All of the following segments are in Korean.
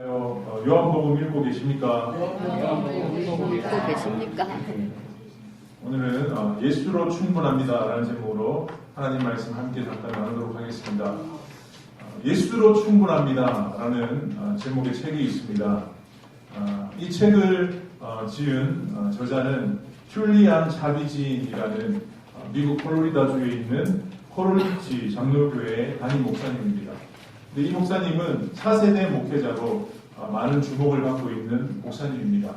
요한복음 읽고 계십니까? 요한복음 읽고 계십니까? 오늘은 예수로 충분합니다 라는 제목으로 하나님 말씀 함께 잠깐 나누도록 하겠습니다. 예수로 충분합니다 라는 제목의 책이 있습니다. 이 책을 지은 저자는 슐리안 차비진이라는 미국 플로리다주에 있는 코롤리지 장로교회의 담임 목사님입니다. 이 목사님은 4세대 목회자로 많은 주목을 받고 있는 목사님입니다.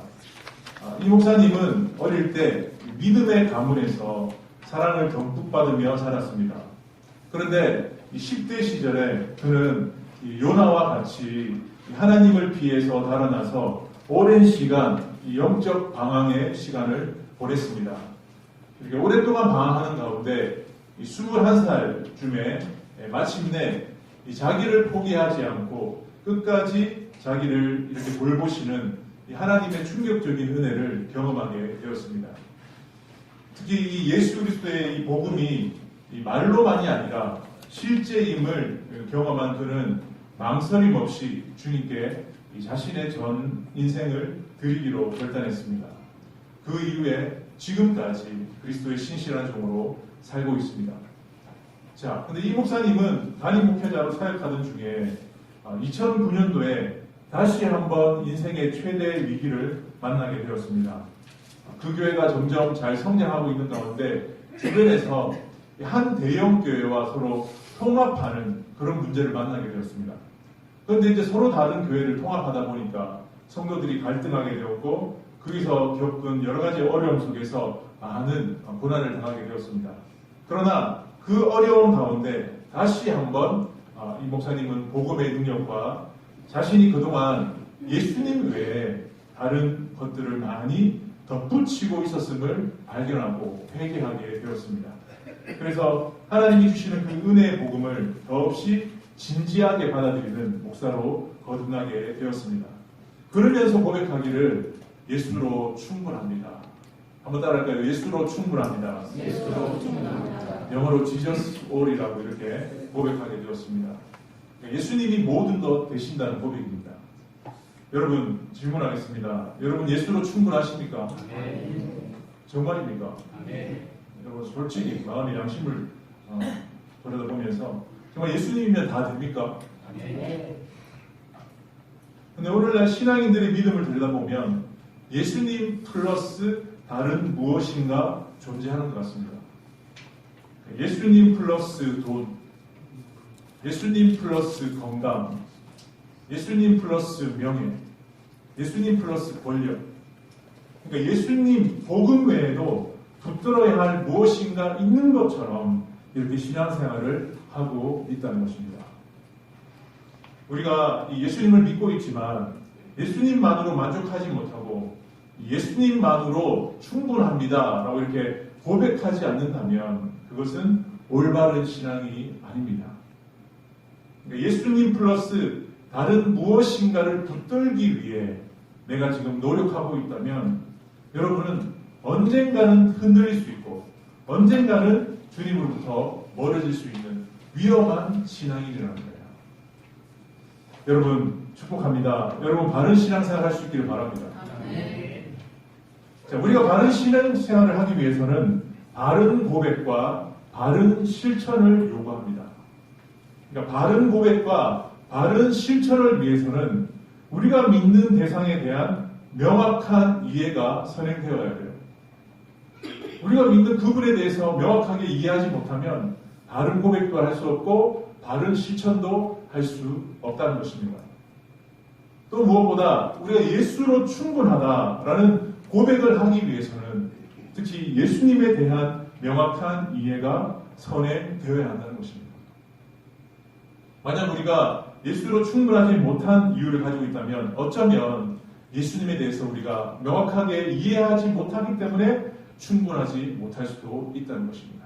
이 목사님은 어릴 때 믿음의 가문에서 사랑을 듬뿍 받으며 자랐습니다. 그런데 10대 시절에 그는 요나와 같이 하나님을 피해서 달아나서 오랜 시간 영적 방황의 시간을 보냈습니다. 이렇게 오랫동안 방황하는 가운데 21살쯤에 마침내 자기를 포기하지 않고 끝까지 자기를 이렇게 돌보시는 하나님의 충격적인 은혜를 경험하게 되었습니다. 특히 이 예수 그리스도의 이 복음이 말로만이 아니라 실제임을 경험한 그는 망설임 없이 주님께 자신의 전 인생을 드리기로 결단했습니다. 그 이후에 지금까지 그리스도의 신실한 종으로 살고 있습니다. 자, 근데 이 목사님은 담임 목회자로 사역하던 중에 2009년도에 다시 한번 인생의 최대 위기를 만나게 되었습니다. 그 교회가 점점 잘 성장하고 있는 가운데 주변에서 한 대형 교회와 서로 통합하는 그런 문제를 만나게 되었습니다. 그런데 이제 서로 다른 교회를 통합하다 보니까 성도들이 갈등하게 되었고 거기서 겪은 여러 가지 어려움 속에서 많은 고난을 당하게 되었습니다. 그러나 그 어려움 가운데 다시 한번 이 목사님은 복음의 능력과 자신이 그동안 예수님 외에 다른 것들을 많이 덧붙이고 있었음을 발견하고 회개하게 되었습니다. 그래서 하나님이 주시는 그 은혜의 복음을 더없이 진지하게 받아들이는 목사로 거듭나게 되었습니다. 그러면서 고백하기를 예수로 충분합니다. 한번 따라할까요? 예수로 충분합니다. 예수로 충분합니다. 영어로 Jesus all이라고 이렇게 고백하게 되었습니다. 예수님이 모든 것 되신다는 고백입니다. 여러분 질문하겠습니다. 여러분 예수로 충분하십니까? 아멘. 정말입니까? 아멘. 여러분 솔직히 마음의 양심을 들여다보면서 정말 예수님이면 다 됩니까? 아멘. 근데 오늘날 신앙인들의 믿음을 들여다보면 예수님 플러스 다른 무엇인가 존재하는 것 같습니다. 예수님 플러스 돈, 예수님 플러스 건강, 예수님 플러스 명예, 예수님 플러스 권력. 그러니까 예수님 복음 외에도 붙들어야 할 무엇인가 있는 것처럼 이렇게 신앙생활을 하고 있다는 것입니다. 우리가 예수님을 믿고 있지만 예수님만으로 만족하지 못하고 예수님만으로 충분합니다 라고 이렇게 고백하지 않는다면 그것은 올바른 신앙이 아닙니다. 그러니까 예수님 플러스 다른 무엇인가를 붙들기 위해 내가 지금 노력하고 있다면 여러분은 언젠가는 흔들릴 수 있고 언젠가는 주님으로부터 멀어질 수 있는 위험한 신앙인이라는 거예요. 여러분 축복합니다. 여러분 바른 신앙생활 할 수 있기를 바랍니다. 자, 우리가 바른 신앙생활을 하기 위해서는 바른 고백과 바른 실천을 요구합니다. 그러니까 바른 고백과 바른 실천을 위해서는 우리가 믿는 대상에 대한 명확한 이해가 선행되어야 돼요. 우리가 믿는 그분에 대해서 명확하게 이해하지 못하면 바른 고백도 할 수 없고 바른 실천도 할 수 없다는 것입니다. 또 무엇보다 우리가 예수로 충분하다라는 고백을 하기 위해서는 특히 예수님에 대한 명확한 이해가 선행되어야 한다는 것입니다. 만약 우리가 예수로 충분하지 못한 이유를 가지고 있다면 어쩌면 예수님에 대해서 우리가 명확하게 이해하지 못하기 때문에 충분하지 못할 수도 있다는 것입니다.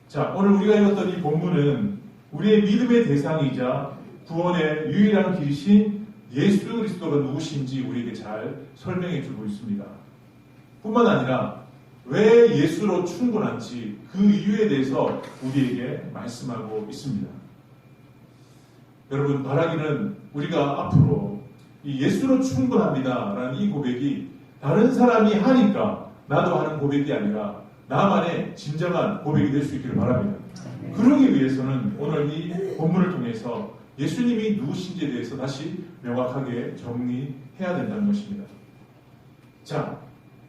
자, 오늘 우리가 읽었던 이 본문은 우리의 믿음의 대상이자 구원의 유일한 길이신 예수 그리스도가 누구신지 우리에게 잘 설명해 주고 있습니다. 뿐만 아니라 왜 예수로 충분한지 그 이유에 대해서 우리에게 말씀하고 있습니다. 여러분, 바라기는 우리가 앞으로 이 예수로 충분합니다라는 이 고백이 다른 사람이 하니까 나도 하는 고백이 아니라 나만의 진정한 고백이 될 수 있기를 바랍니다. 그러기 위해서는 오늘 이 본문을 통해서 예수님이 누구신지에 대해서 다시 명확하게 정리해야 된다는 것입니다. 자,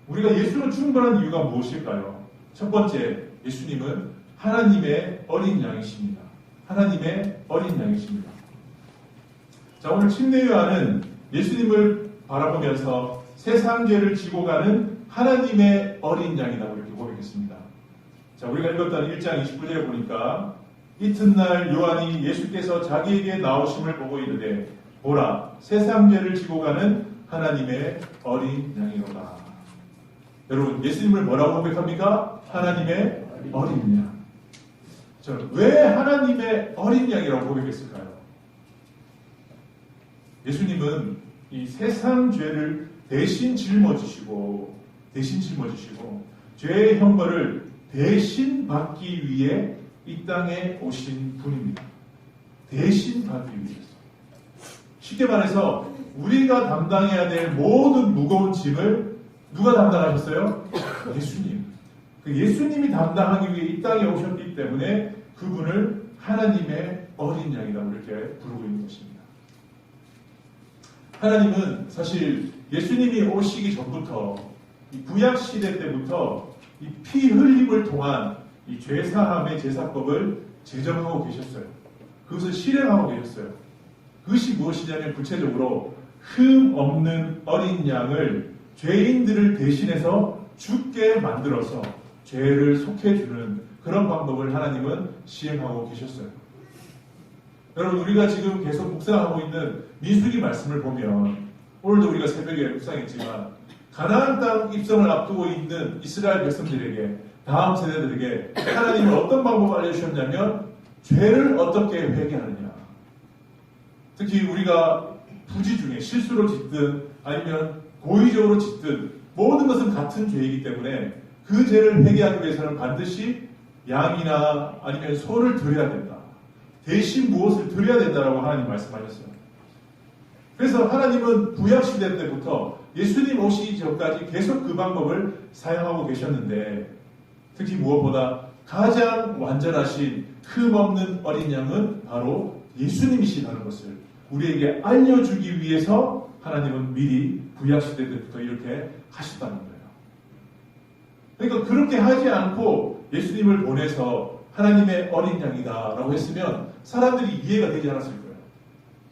우리가 예수로 충분한 이유가 무엇일까요? 첫 번째, 예수님은 하나님의 어린 양이십니다. 하나님의 어린 양이십니다. 자, 오늘 침례요한은 예수님을 바라보면서 세상 죄를 지고 가는 하나님의 어린 양이라고 이렇게 고백했습니다. 자, 우리가 읽었던 1장 29절에 보니까 이튿날 요한이 예수께서 자기에게 나오심을 보고 이르되 보라, 세상 죄를 지고 가는 하나님의 어린 양이로다. 여러분, 예수님을 뭐라고 고백합니까? 하나님의 어린 양. 자, 왜 하나님의 어린 양이라고 고백했을까요? 예수님은 이 세상 죄를 대신 짊어지시고 죄의 형벌을 대신 받기 위해 이 땅에 오신 분입니다. 대신 받기 위해서. 쉽게 말해서 우리가 담당해야 될 모든 무거운 짐을 누가 담당하셨어요? 예수님. 그 예수님이 담당하기 위해 이 땅에 오셨기 때문에 그분을 하나님의 어린 양이라고 이렇게 부르고 있는 것입니다. 하나님은 사실 예수님이 오시기 전부터 이 구약 시대 때부터 이 피 흘림을 통한 이 죄사함의 제사법을 제정하고 계셨어요. 그것을 실행하고 계셨어요. 그것이 무엇이냐면 구체적으로 흠 없는 어린 양을 죄인들을 대신해서 죽게 만들어서 죄를 속해주는 그런 방법을 하나님은 시행하고 계셨어요. 여러분, 우리가 지금 계속 묵상하고 있는 민수기 말씀을 보면 오늘도 우리가 새벽에 묵상했지만 가나안 땅 입성을 앞두고 있는 이스라엘 백성들에게, 다음 세대들에게 하나님은 어떤 방법을 알려주셨냐면 죄를 어떻게 회개하느냐. 특히 우리가 부지 중에 실수로 짓든 아니면 고의적으로 짓든 모든 것은 같은 죄이기 때문에 그 죄를 회개하기 위해서는 반드시 양이나 아니면 소를 드려야 된다. 대신 무엇을 드려야 된다라고 하나님 말씀하셨어요. 그래서 하나님은 구약시대 때부터 예수님 오시기 전까지 계속 그 방법을 사용하고 계셨는데 특히 무엇보다 가장 완전하신 흠없는 어린 양은 바로 예수님이시라는 것을 우리에게 알려주기 위해서 하나님은 미리 구약시대 때부터 이렇게 하셨다는 거예요. 그러니까 그렇게 하지 않고 예수님을 보내서 하나님의 어린 양이다라고 했으면 사람들이 이해가 되지 않았을 거예요.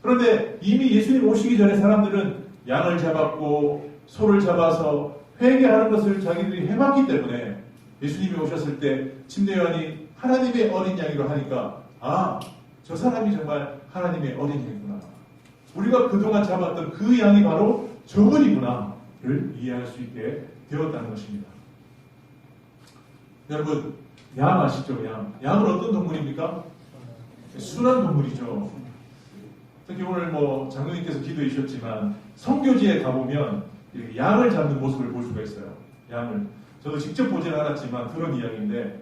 그런데 이미 예수님 오시기 전에 사람들은 양을 잡았고 소를 잡아서 회개하는 것을 자기들이 해봤기 때문에 예수님이 오셨을 때 침례요한이 하나님의 어린 양이라고 하니까 저 사람이 정말 하나님의 어린 양이구나. 우리가 그동안 잡았던 그 양이 바로 저분이구나를 이해할 수 있게 되었다는 것입니다. 여러분, 양 아시죠? 양은 어떤 동물입니까? 순한 동물이죠. 특히 오늘 장로님께서 기도해 주셨지만 성교지에 가보면 양을 잡는 모습을 볼 수가 있어요. 양을. 저도 직접 보지는 않았지만 그런 이야기인데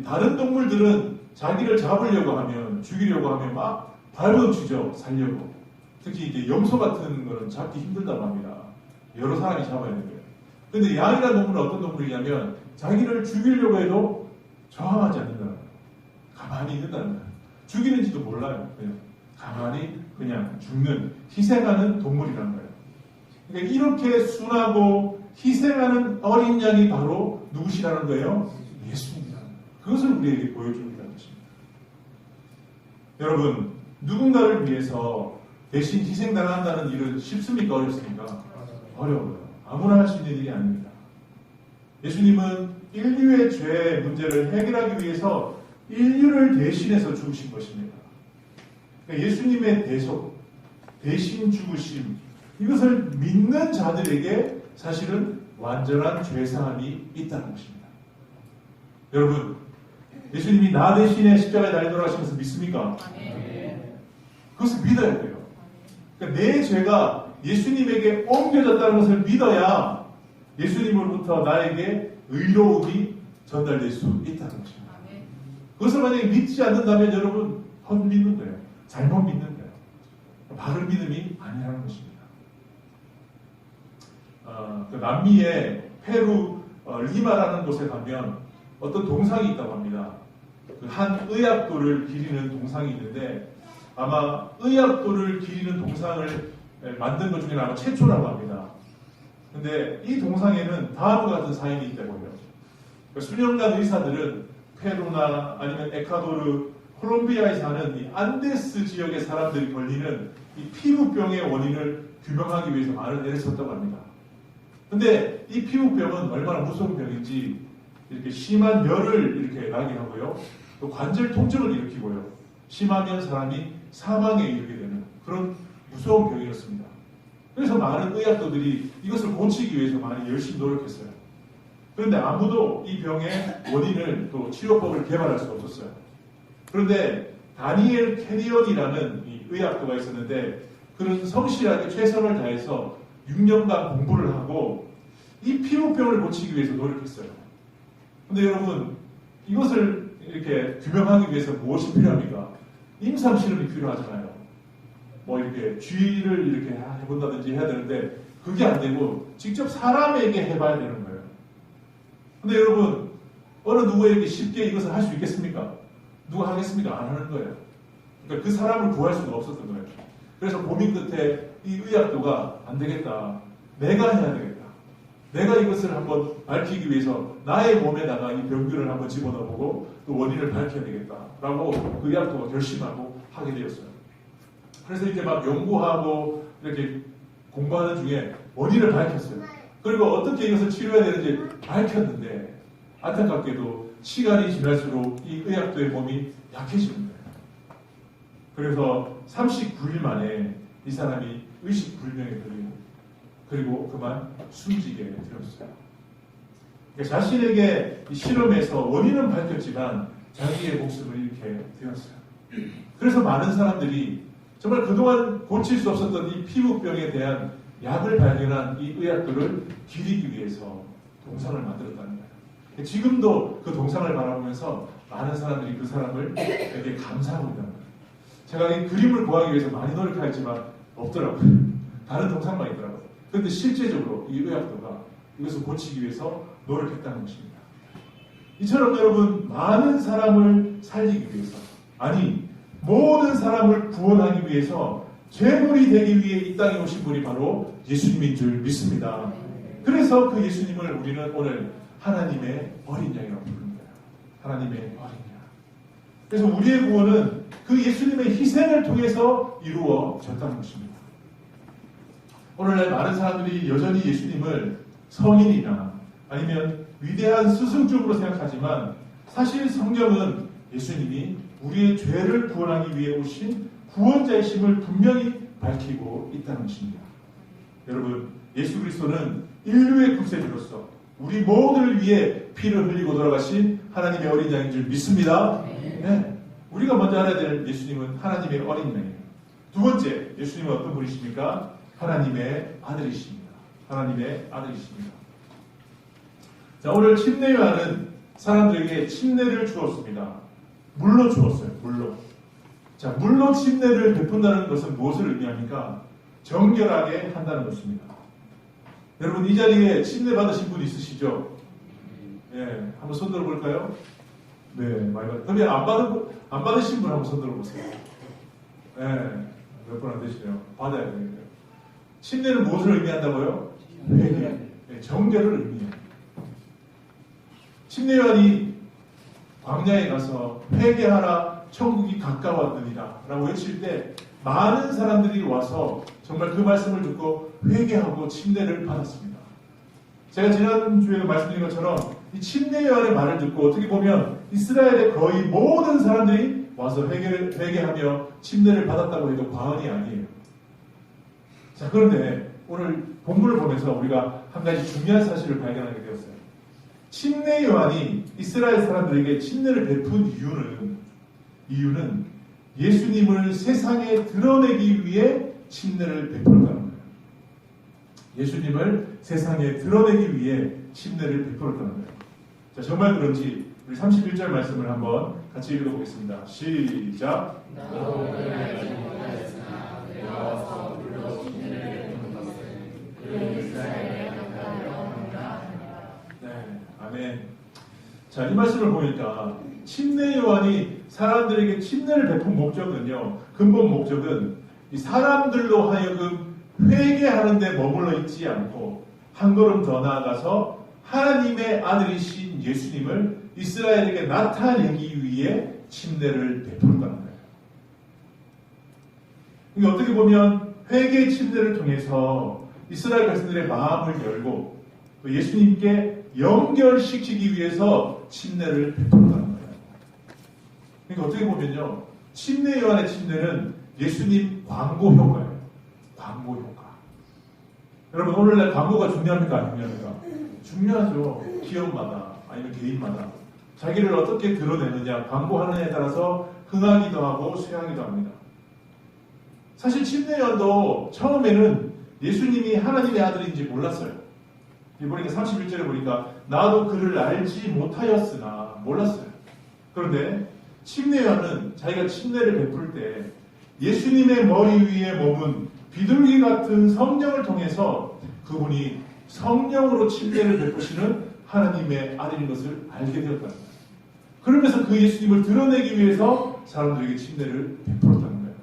다른 동물들은 자기를 잡으려고 하면 죽이려고 하면 막 발버둥치죠. 살려고. 특히 이제 염소 같은 거는 잡기 힘들다고 합니다. 여러 사람이 잡아야 돼요. 근데 양이라는 동물은 어떤 동물이냐면 자기를 죽이려고 해도 저항하지 않는다는 거예요. 가만히 있는다는 거예요. 죽이는지도 몰라요. 그냥 가만히 그냥 죽는, 희생하는 동물이라는 거예요. 그러니까 이렇게 순하고 희생하는 어린 양이 바로 누구시라는 거예요? 예수님이라는 거예요. 그것을 우리에게 보여줍니다는 것입니다. 여러분, 누군가를 위해서 대신 희생당한다는 일은 쉽습니까? 어렵습니까? 어려워요. 아무나 할 수 있는 일이 아닙니다. 예수님은 인류의 죄 문제를 해결하기 위해서 인류를 대신해서 죽으신 것입니다. 그러니까 예수님의 대속, 대신 죽으심, 이것을 믿는 자들에게 사실은 완전한 죄사함이 있다는 것입니다. 여러분, 예수님이 나 대신에 십자가에 달려 돌아가시면서 믿습니까? 그것을 믿어야 돼요. 그러니까 내 죄가 예수님에게 옮겨졌다는 것을 믿어야 예수님으로부터 나에게 의로움이 전달될 수 있다는 것입니다. 그것을 만약에 믿지 않는다면 여러분 헛믿는 거예요. 잘못 믿는 거예요. 바른 믿음이 아니라는 것입니다. 그 남미의 페루 리마라는 곳에 가면 어떤 동상이 있다고 합니다. 그 한 의약도를 기리는 동상이 있는데 아마 의약도를 기리는 동상을 만든 것 중에 아마 최초라고 합니다. 근데 이 동상에는 다음과 같은 사인이 있다고 해요. 수년간 의사들은 페루나 아니면 에콰도르, 콜롬비아에 사는 이 안데스 지역의 사람들이 걸리는 이 피부병의 원인을 규명하기 위해서 많은 애를 썼다고 합니다. 근데 이 피부병은 얼마나 무서운 병인지 이렇게 심한 열을 이렇게 나게 하고요. 또 관절 통증을 일으키고요. 심하면 사람이 사망에 이르게 되는 그런 무서운 병이었습니다. 그래서 많은 의학도들이 이것을 고치기 위해서 많이 열심히 노력했어요. 그런데 아무도 이 병의 원인을 또 치료법을 개발할 수 없었어요. 그런데 다니엘 캐리언이라는 이 의학도가 있었는데 그는 성실하게 최선을 다해서 6년간 공부를 하고 이 피부병을 고치기 위해서 노력했어요. 근데 여러분 이것을 이렇게 규명하기 위해서 무엇이 필요합니까? 임상 실험이 필요하잖아요. 뭐 이렇게 쥐를 이렇게 해본다든지 해야 되는데 그게 안 되고 직접 사람에게 해봐야 되는 거예요. 근데 여러분 어느 누구에게 쉽게 이것을 할 수 있겠습니까? 누가 하겠습니까? 안 하는 거예요. 그러니까 그 사람을 구할 수가 없었던 거예요. 그래서 고민 끝에 이 의학도가 안 되겠다. 내가 해야 되겠다. 내가 이것을 한번 밝히기 위해서 나의 몸에다가 이 병균을 한번 집어넣어보고 또 원인을 밝혀야 되겠다라고 그 의학도가 결심하고 하게 되었어요. 그래서 이렇게 막 연구하고 이렇게 공부하는 중에 원인을 밝혔어요. 그리고 어떻게 이것을 치료해야 되는지 밝혔는데 안타깝게도 시간이 지날수록 이 의학도의 몸이 약해지는 거예요. 그래서 39일 만에 이 사람이 의식불명에 걸리고 그리고 그만 숨지게 되었어요. 그러니까 자신에게 이 실험에서 원인은 밝혔지만 자기의 목숨을 잃게 되었어요. 그래서 많은 사람들이 정말 그동안 고칠 수 없었던 이 피부병에 대한 약을 발견한 이 의학도를 기리기 위해서 동상을 만들었다는 거예요. 지금도 그 동상을 바라보면서 많은 사람들이 그 사람을 되게 감사하고 있다는 거예요. 제가 이 그림을 구하기 위해서 많이 노력했지만 없더라고요. 다른 동상만 있더라고요. 그런데 실제적으로 이 의학도가 이것을 고치기 위해서 노력했다는 것입니다. 이처럼 여러분 많은 사람을 살리기 위해서 아니 모든 사람을 구원하기 위해서 제물이 되기 위해 이 땅에 오신 분이 바로 예수님인 줄 믿습니다. 그래서 그 예수님을 우리는 오늘 하나님의 어린 양이라고 부릅니다. 하나님의 어린 양. 그래서 우리의 구원은 그 예수님의 희생을 통해서 이루어졌다는 것입니다. 오늘날 많은 사람들이 여전히 예수님을 성인이나 아니면 위대한 스승급으로 생각하지만 사실 성경은 예수님이 우리의 죄를 구원하기 위해 오신 구원자이심을 분명히 밝히고 있다는 것입니다. 여러분, 예수 그리스도는 인류의 구세주로서 우리 모두를 위해 피를 흘리고 돌아가신 하나님의 어린 양인 줄 믿습니다. 네. 우리가 먼저 알아야 될 예수님은 하나님의 어린 양이에요. 두 번째, 예수님은 어떤 분이십니까? 하나님의 아들이십니다. 하나님의 아들이십니다. 자, 오늘 침례요한은 사람들에게 침례를 주었습니다. 물로 주었어요. 물로. 자, 물로 침례를 베푼다는 것은 무엇을 의미합니까? 정결하게 한다는 것입니다. 여러분 이 자리에 침례 받으신 분 있으시죠? 네, 한번 손 들어볼까요? 네, 많이 받. 그러면 안 받으신 분 한번 손 들어보세요. 네, 몇 분 안 되시네요. 받아야 되겠네요. 침례는 무엇을 의미한다고요? 회개. 네, 정결을 의미해요. 침례요한이 광야에 가서 회개하라 천국이 가까웠느니라 라고 외칠 때 많은 사람들이 와서 정말 그 말씀을 듣고 회개하고 침례를 받았습니다. 제가 지난주에도 말씀드린 것처럼 이 침례요한의 말을 듣고 어떻게 보면 이스라엘의 거의 모든 사람들이 와서 회개하며 침례를 받았다고 해도 과언이 아니에요. 자, 그런데 오늘 본문을 보면서 우리가 한 가지 중요한 사실을 발견하게 되었어요. 침례요한이 이스라엘 사람들에게 침례를 베푼 이유는 예수님을 세상에 드러내기 위해 침례를 베풀었다는 거예요. 예수님을 세상에 드러내기 위해 침례를 베풀었다는 거예요. 자, 정말 그런지 우리 31절 말씀을 한번 같이 읽어보겠습니다. 시작. 되어서 물로 침례를 베풀었으니 그 이스라엘에 가까이하노라. 네, 아멘. 자, 이 말씀을 보니까 침례 요한이 사람들에게 침례를 베푼 목적은요, 근본 목적은 이 사람들로 하여금 회개하는 데 머물러 있지 않고 한 걸음 더 나아가서 하나님의 아들이신 예수님을 이스라엘에게 나타내기 위해 침례를 베풀었다는 거예요. 이게 어떻게 보면 회개의 침례를 통해서 이스라엘 백성들의 마음을 열고 또 예수님께 연결시키기 위해서 침례를 베풀었다는 거예요. 그러니까 어떻게 보면요, 침례 요한의 침례는 예수님 광고 효과예요. 광고 효과. 여러분, 오늘날 광고가 중요합니까? 안 중요합니까? 중요하죠. 기업마다 아니면 개인마다 자기를 어떻게 드러내느냐, 광고하느냐에 따라서 흥하기도 하고 쇠하기도 합니다. 사실 침례 요한도 처음에는 예수님이 하나님의 아들인지 몰랐어요. 보니까 31절에 보니까 나도 그를 알지 못하였으나 몰랐어요. 그런데 침례 요한은 자기가 침례를 베풀 때 예수님의 머리 위에 머문 비둘기 같은 성령을 통해서 그분이 성령으로 침례를 베푸시는 하나님의 아들인 것을 알게 되었다는 거예요. 그러면서 그 예수님을 드러내기 위해서 사람들에게 침례를 베풀었다는 거예요.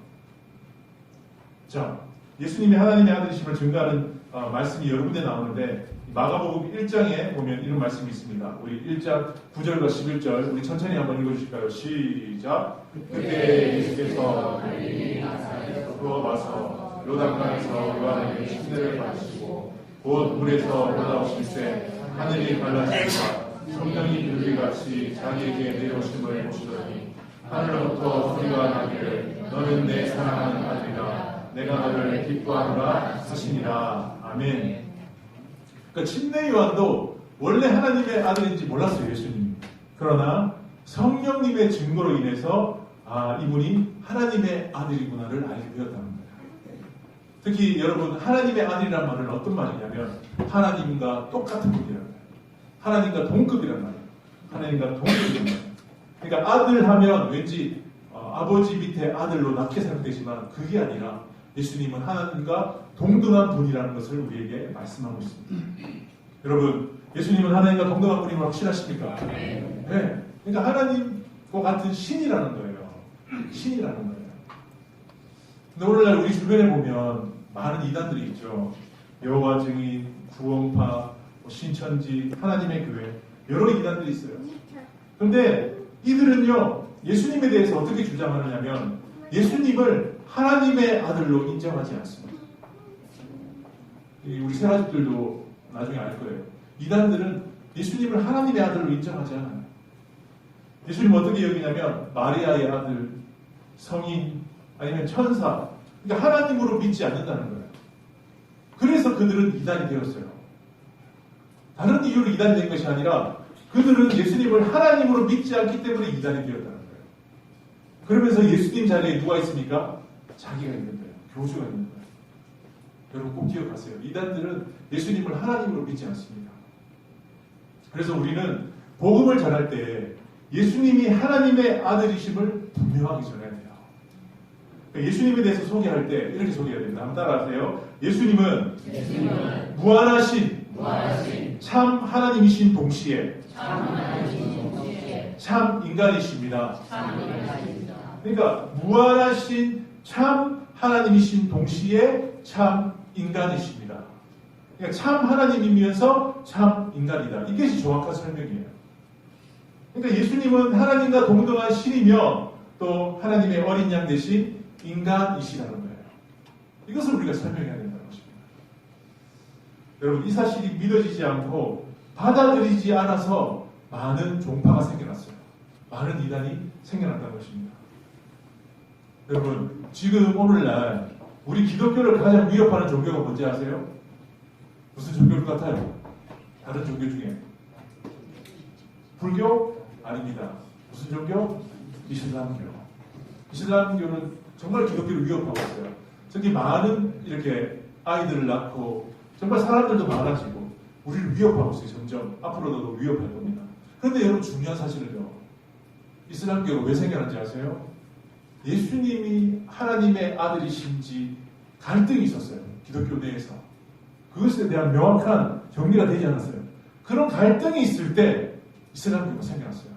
자, 예수님이 하나님의 아들이심을 증거하는 말씀이 여러 군데 나오는데 마가복음 1장에 보면 이런 말씀이 있습니다. 우리 1장 9절과 11절 우리 천천히 한번 읽어주실까요? 시작. 그때 예수께서 갈릴리에서 와서 요단강에서 요한에게 침례를 받으시고 곧 물에서 올라오실새 하늘이 갈라지니까 성령이 비둘기같이 자기에게 내려오심을 보시더니 하늘로부터 소리가 나기를 너는 내 사랑하는 아들이라 내가 너를 기뻐하노라 하시니라. 아멘. 그러니까 침례 요한도 원래 하나님의 아들인지 몰랐어요, 예수님. 그러나 성령님의 증거로 인해서 이분이 하나님의 아들이구나를 알게 되었다는 거예요. 특히 여러분, 하나님의 아들이란 말은 어떤 말이냐면 하나님과 똑같은 분이란 말이에요. 하나님과 동급이란 말이에요. 하나님과 동급이란 말이에요. 그러니까 아들 하면 왠지 아버지 밑에 아들로 낳게 생각되지만 그게 아니라 예수님은 하나님과 동등한 분이라는 것을 우리에게 말씀하고 있습니다. 여러분, 예수님은 하나님과 동등한 분임을 확신하십니까? 네. 그러니까 하나님과 같은 신이라는 거예요. 신이라는 거예요. 근데 오늘날 우리 주변에 보면 많은 이단들이 있죠. 여호와 증인, 구원파, 신천지, 하나님의 교회, 여러 이단들이 있어요. 그런데 이들은요, 예수님에 대해서 어떻게 주장하느냐면 예수님을 하나님의 아들로 인정하지 않습니다. 우리 세가족들도 나중에 알 거예요. 이단들은 예수님을 하나님의 아들로 인정하지 않아요. 예수님은 어떻게 여기냐면 마리아의 아들, 성인, 아니면 천사, 그러니까 하나님으로 믿지 않는다는 거예요. 그래서 그들은 이단이 되었어요. 다른 이유로 이단이 된 것이 아니라 그들은 예수님을 하나님으로 믿지 않기 때문에 이단이 되었다는 거예요. 그러면서 예수님 자리에 누가 있습니까? 자기가 있는 거예요. 교주가 있는 거예요. 여러분 꼭 기억하세요. 이단들은 예수님을 하나님으로 믿지 않습니다. 그래서 우리는 복음을 전할 때 예수님이 하나님의 아들이심을 분명하게 전해야 돼요. 예수님에 대해서 소개할 때 이렇게 소개해야 됩니다. 한번 따라하세요. 예수님은 무한하신 참 하나님이신 동시에 참 인간이십니다. 그러니까 무한하신 참 하나님이신 동시에 참 인간이십니다. 그러니까 참 하나님이면서 참 인간이다. 이것이 정확한 설명이에요. 그러니까 예수님은 하나님과 동등한 신이며 또 하나님의 어린 양 대신 인간이시라는 거예요. 이것을 우리가 설명해야 된다는 것입니다. 여러분, 이 사실이 믿어지지 않고 받아들이지 않아서 많은 종파가 생겨났어요. 많은 이단이 생겨났다는 것입니다. 여러분, 지금 오늘날 우리 기독교를 가장 위협하는 종교가 뭔지 아세요? 무슨 종교 같아요? 다른 종교 중에 불교? 아닙니다. 무슨 종교? 이슬람교. 이슬람교는 정말 기독교를 위협하고 있어요. 저기 많은 이렇게 아이들을 낳고 정말 사람들도 많아지고 우리를 위협하고 있어요. 점점 앞으로도 위협할 겁니다. 그런데 여러분, 중요한 사실은요, 이슬람교가 왜 생겨난지 아세요? 예수님이 하나님의 아들이신지 갈등이 있었어요. 기독교 내에서. 그것에 대한 명확한 정리가 되지 않았어요. 그런 갈등이 있을 때 이슬람교가 생겨났어요.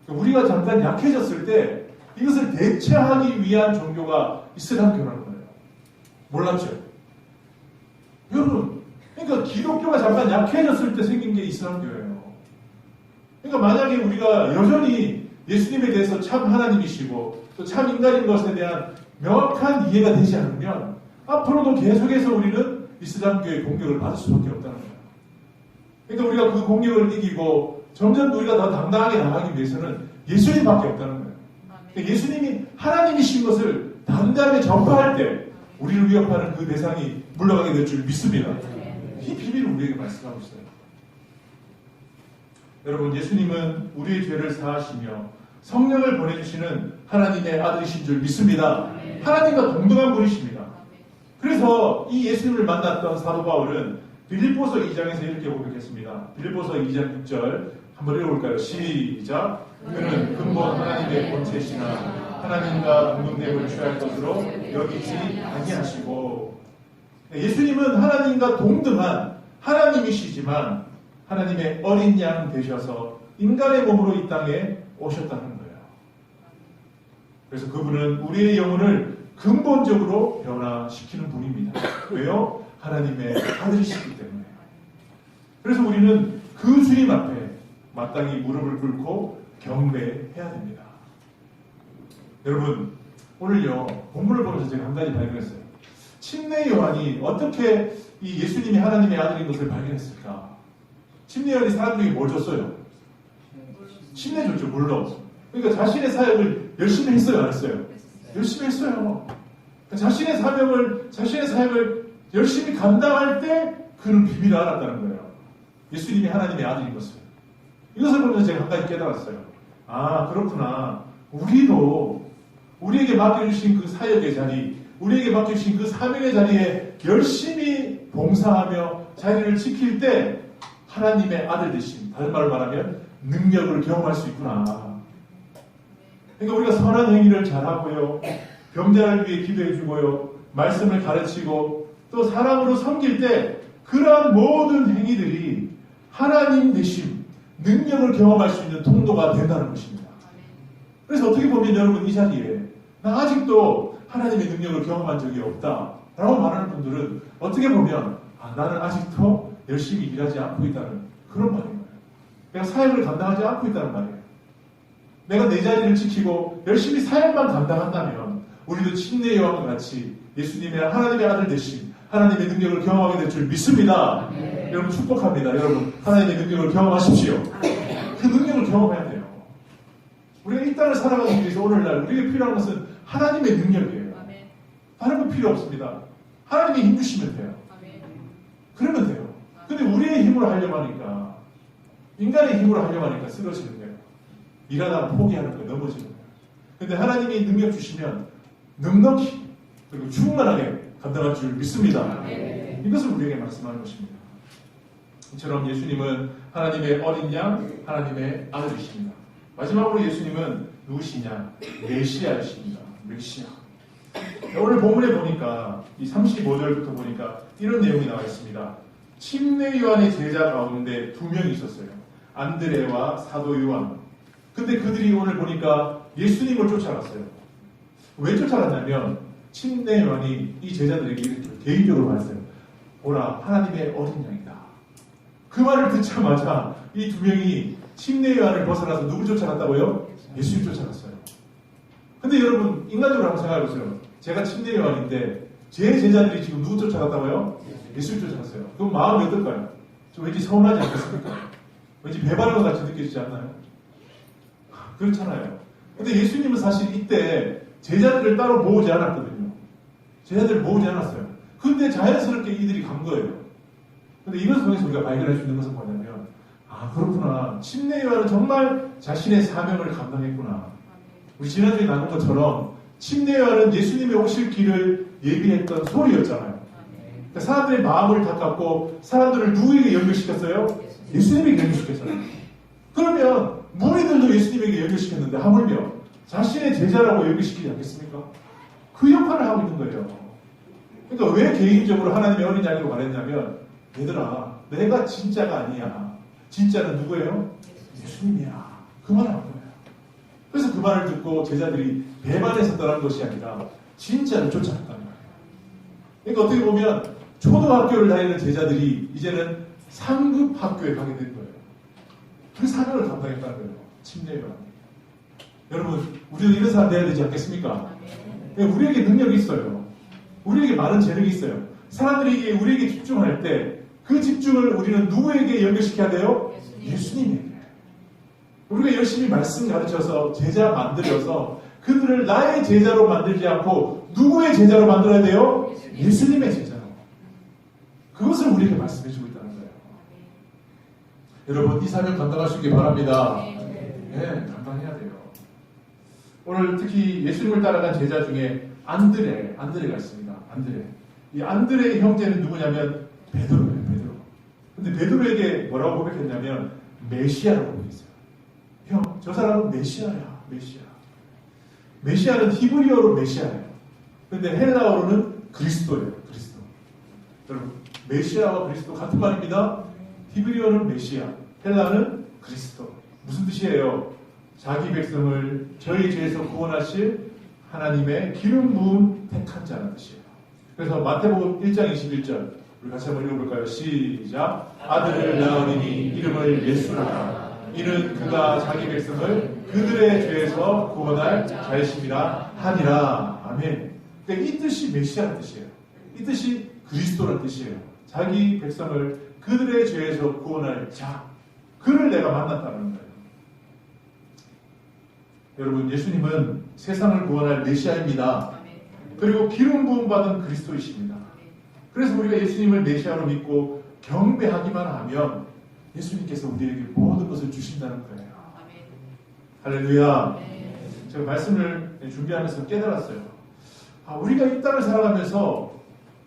우리가 잠깐 약해졌을 때 이것을 대체하기 위한 종교가 이슬람교라는 거예요. 몰랐죠? 여러분, 그러니까 기독교가 잠깐 약해졌을 때 생긴 게 이슬람교예요. 그러니까 만약에 우리가 여전히 예수님에 대해서 참 하나님이시고 또 참 인간인 것에 대한 명확한 이해가 되지 않으면 앞으로도 계속해서 우리는 이슬람교의 공격을 받을 수밖에 없다는 거예요. 그러니까 우리가 그 공격을 이기고 점점 우리가 더 당당하게 나가기 위해서는 예수님밖에 없다는 거예요. 그러니까 예수님이 하나님이신 것을 당당하게 전파할 때 우리를 위협하는 그 대상이 물러가게 될 줄 믿습니다. 이 비밀을 우리에게 말씀하고 있어요. 여러분, 예수님은 우리의 죄를 사하시며 성령을 보내주시는 하나님의 아들이신 줄 믿습니다. 하나님과 동등한 분이십니다. 그래서 이 예수님을 만났던 사도 바울은 빌립보서 2장에서 이렇게 고백했습니다. 빌립보서 2장 6절 한번 읽어볼까요? 시작. 그는 근본 하나님의 본체시나 하나님과 동등됨을 취할 것으로 여기지 아니하시고, 예수님은 하나님과 동등한 하나님이시지만 하나님의 어린 양 되셔서 인간의 몸으로 이 땅에 오셨다는 거예요. 그래서 그분은 우리의 영혼을 근본적으로 변화시키는 분입니다. 왜요? 하나님의 아들이시기 때문에. 그래서 우리는 그 주님 앞에 마땅히 무릎을 꿇고 경배해야 됩니다. 여러분, 오늘요 본문을 보면서 제가 한 가지 발견했어요. 침례 요한이 어떻게 이 예수님이 하나님의 아들인 것을 발견했을까? 침례 요한이 사람들에게 뭘 줬어요? 침례 줬죠, 물론. 그러니까 자신의 사역을 열심히 했어요, 안 했어요? 열심히 했어요. 자신의 사역을 열심히 감당할 때 그는 비밀을 알았다는 거예요. 예수님이 하나님의 아들인 것을. 이것을 보면서 제가 한 가지 깨달았어요. 아, 그렇구나. 우리도 우리에게 맡겨주신 그 사역의 자리, 우리에게 맡겨주신 그 사명의 자리에 열심히 봉사하며 자리를 지킬 때 하나님의 아들 되심, 다른 말로 말하면 능력을 경험할 수 있구나. 그러니까 우리가 선한 행위를 잘하고요, 병자를 위해 기도해주고요, 말씀을 가르치고 또 사람으로 섬길 때 그러한 모든 행위들이 하나님 되심, 능력을 경험할 수 있는 통로가 된다는 것입니다. 그래서 어떻게 보면 여러분, 이 자리에 나 아직도 하나님의 능력을 경험한 적이 없다 라고 말하는 분들은 어떻게 보면 나는 아직도 열심히 일하지 않고 있다는 그런 말인 거예요. 내가 사역을 감당하지 않고 있다는 말이에요. 내가 내 자리를 지키고 열심히 사역만 감당한다면 우리도 침례 요한과 같이 예수님의 하나님의 아들 되신 하나님의 능력을 경험하게 될 줄 믿습니다. 여러분, 축복합니다. 여러분, 하나님의 능력을 경험하십시오. 그 능력을 경험해야 돼요. 우리가 이 땅을 살아가기 위해서 오늘날 우리에게 필요한 것은 하나님의 능력이에요. 다른 건 필요 없습니다. 하나님이 힘 주시면 돼요. 그러면 돼요. 근데 우리의 힘으로 하려고 하니까, 인간의 힘으로 하려고 하니까 쓰러지는 거예요. 일하다가 포기하는 거예요. 넘어지는 거예요. 근데 하나님이 능력 주시면 넉넉히 그리고 충만하게 감당할 줄 믿습니다. 이것을 우리에게 말씀하는 것입니다. 이처럼 예수님은 하나님의 어린 양, 하나님의 아들이십니다. 마지막으로 예수님은 누구시냐? 메시아이십니다. 메시아. 오늘 본문에 보니까 이 35절부터 보니까 이런 내용이 나와 있습니다. 침례 요한의 제자 가운데 2명이 있었어요. 안드레와 사도 요한. 근데 그들이 오늘 보니까 예수님을 쫓아갔어요. 왜 쫓아갔냐면 침례 요한이 이 제자들에게 이렇게 개인적으로 말했어요. 보라, 하나님의 어린 양이다. 그 말을 듣자마자 이 2명이 침례 요한을 벗어나서 누굴 쫓아갔다고요? 예수님 쫓아갔어요. 근데 여러분, 인간적으로 한번 생각해보세요. 제가 침례 요한인데 제 제자들이 지금 누구 쫓아갔다고요? 예수님 쫓아갔어요. 그럼 마음이 어떨까요? 좀 왠지 서운하지 않겠습니까? 왠지 배반한 것 같이 느껴지지 않나요? 그렇잖아요. 근데 예수님은 사실 이때 제자들을 따로 모으지 않았거든요. 제자들을 모으지 않았어요. 근데 자연스럽게 이들이 간 거예요. 근데 이것을 통해서 우리가 발견할 수 있는 것은 뭐냐면, 그렇구나. 침례 요한은 정말 자신의 사명을 감당했구나. 우리 지난주에 나눈 것처럼 침례 요한은 예수님의 오실 길을 예비했던 소리였잖아요. 그러니까 사람들의 마음을 닦았고 사람들을 누구에게 연결시켰어요? 예수님에게 연결시켰잖아요. 그러면 무리들도 예수님에게 연결시켰는데 하물며 자신의 제자라고 연결시키지 않겠습니까? 그 역할을 하고 있는 거예요. 그러니까 왜 개인적으로 하나님의 어린 양으로 말했냐면, 얘들아, 내가 진짜가 아니야. 진짜는 누구예요? 예수님이야. 그 말을 한 거예요. 그래서 그 말을 듣고 제자들이 배반해서 떠난 것이 아니라 진짜를 쫓아갔다는 거예요. 그러니까 어떻게 보면 초등학교를 다니는 제자들이 이제는 상급 학교에 가게 된 거예요. 그 사명을 감당했다는 거예요. 침례가. 여러분, 우리도 이런 사람 돼야 되지 않겠습니까? 우리에게 능력이 있어요. 우리에게 많은 재능이 있어요. 사람들이 우리에게 집중할 때 그 집중을 우리는 누구에게 연결시켜야 돼요? 예수님에게. 우리가 열심히 말씀 가르쳐서 제자 만들어서 그들을 나의 제자로 만들지 않고 누구의 제자로 만들어야 돼요? 예수님의 제자로. 그것을 우리에게 말씀해주고 있다는 거예요. 여러분, 이 사명 감당할 수 있게 바랍니다. 네, 감당해야 돼요. 오늘 특히 예수님을 따라간 제자 중에 안드레가 있습니다. 안드레. 이 안드레의 형제는 누구냐면 베드로예요. 베드로. 근데 베드로에게 뭐라고 고백했냐면 메시아라고 고백했어요. 형, 저 사람은 메시아야. 메시아. 메시아는 히브리어로 메시아예요. 근데 헬라어로는 그리스도예요. 그리스도. 여러분, 메시아와 그리스도 같은 말입니다. 히브리어는 메시아, 헬라는 그리스도. 무슨 뜻이에요? 자기 백성을 저희 죄에서 구원하실 하나님의 기름 부은 택한 자라는 뜻이에요. 그래서 마태복음 1장 21절 우리 같이 한번 읽어볼까요? 시작. 아들을 낳으리니 이름을 예수라. 이는 그가 자기 백성을 그들의 죄에서 구원할 자이심이라 하니라. 아멘. 그러니까 이 뜻이 메시아라는 뜻이에요. 이 뜻이 그리스도라는 뜻이에요. 자기 백성을 그들의 죄에서 구원할 자. 그를 내가 만났다는 거예요. 여러분, 예수님은 세상을 구원할 메시아입니다. 그리고 기름 부음 받은 그리스도이십니다. 그래서 우리가 예수님을 메시아로 믿고 경배하기만 하면 예수님께서 우리에게 모든 것을 주신다는 거예요. 할렐루야. 제가 말씀을 준비하면서 깨달았어요. 우리가 이 땅을 살아가면서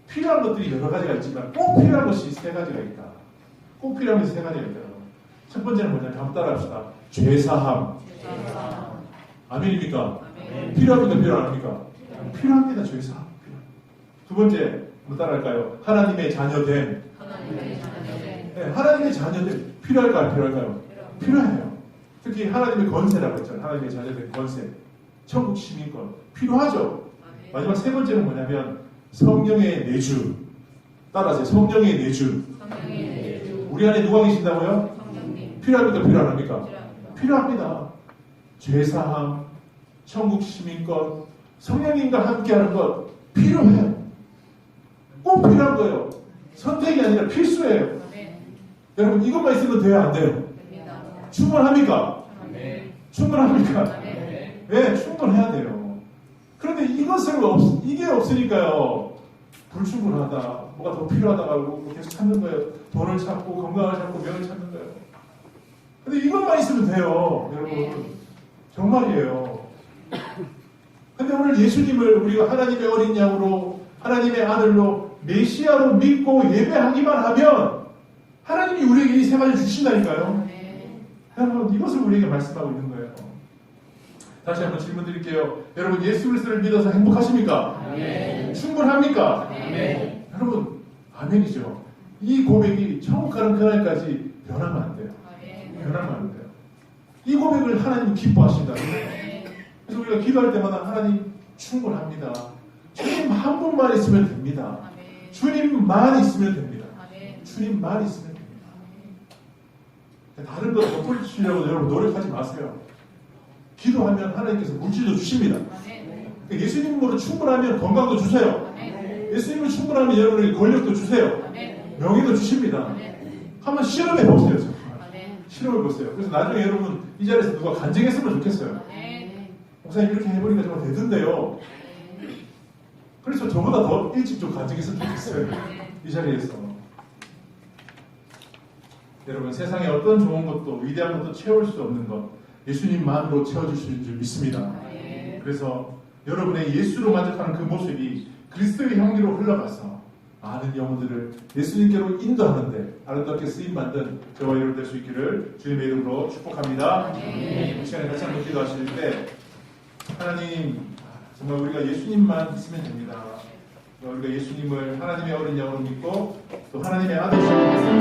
필요한 것들이 여러 가지가 있지만 꼭 필요한 것이 세 가지가 있다. 꼭 필요한 것이 세 가지가 있다. 첫 번째는 뭐냐면 한번 따라합시다. 죄사함. 아멘입니까? 필요합니까? 필요 안 합니까? 필요합니다. 죄사함. 두 번째 뭐 따라할까요? 하나님의 자녀됨. 네, 하나님의 자녀됨 필요할까요? 필요할까요? 필요해요. 특히 하나님의 권세라고 했잖아요. 하나님의 자녀됨 권세. 천국 시민권 필요하죠. 마지막 세 번째는 뭐냐면 성령의 내주. 따라하세요. 성령의 내주. 우리 안에 누가 계신다고요? 필요합니까? 필요 안 합니까? 필요합니다. 죄사함, 천국 시민권, 성령님과 함께하는 것 필요해요. 꼭 필요한 거예요. 선택이 아니라 필수예요. 여러분, 이것만 있으면 돼요? 안 돼요? 충분합니까? 충분합니까? 네, 충분해야 돼요. 그런데 이게 없으니까요. 불충분하다, 뭐가 더 필요하다고 하고 계속 찾는 거예요. 돈을 찾고, 건강을 찾고, 명을 찾는 거예요. 근데 이것만 있으면 돼요. 여러분, 정말이에요. 근데 오늘 예수님을 우리가 하나님의 어린 양으로, 하나님의 아들로, 메시아로 믿고 예배하기만 하면 하나님이 우리에게 이 세 가지를 주신다니까요. 여러분, 이것을 우리에게 말씀하고 있는 거예요. 다시 한번 질문 드릴게요. 여러분, 예수 그리스도를 믿어서 행복하십니까? 아멘. 충분합니까? 아멘. 여러분, 아멘이죠. 이 고백이 천국 가는 그날까지 변하면 안 돼요. 변하면 안 돼요. 이 고백을 하나님은 기뻐하신다. 그래서 우리가 기도할 때마다 하나님 충분합니다. 주님 한 분만 있으면 됩니다. 주님만 있으면 됩니다. 주님만 있으면 됩니다. 다른 거 덧붙이려고 여러분 노력하지 마세요. 기도하면 하나님께서 물질도 주십니다. 예수님으로 충분하면 건강도 주세요. 예수님으로 충분하면 여러분에게 권력도 주세요. 명예도 주십니다. 한번 실험해 보세요. 정말. 실험해 보세요. 그래서 나중에 여러분 이 자리에서 누가 간증했으면 좋겠어요. 목사님 이렇게 해보니까 정말 되던데요. 그래서 저보다 더 일찍 좀 간증했으면 좋겠어요. 이 자리에서. 여러분, 세상에 어떤 좋은 것도 위대한 것도 채울 수 없는 것 예수님만으로 채워주시는 줄 믿습니다. 그래서 여러분의 예수로 만족하는 그 모습이 그리스도의 향기로 흘러가서 많은 영혼들을 예수님께로 인도하는데 아름답게 쓰임받는 저와 여러분 될 수 있기를 주님의 이름으로 축복합니다. 이 시간에 같이 한번 기도하실 때 하나님, 정말 우리가 예수님만 있으면 됩니다. 우리가 예수님을 하나님의 어린 양으로 믿고 또 하나님의 아들이심을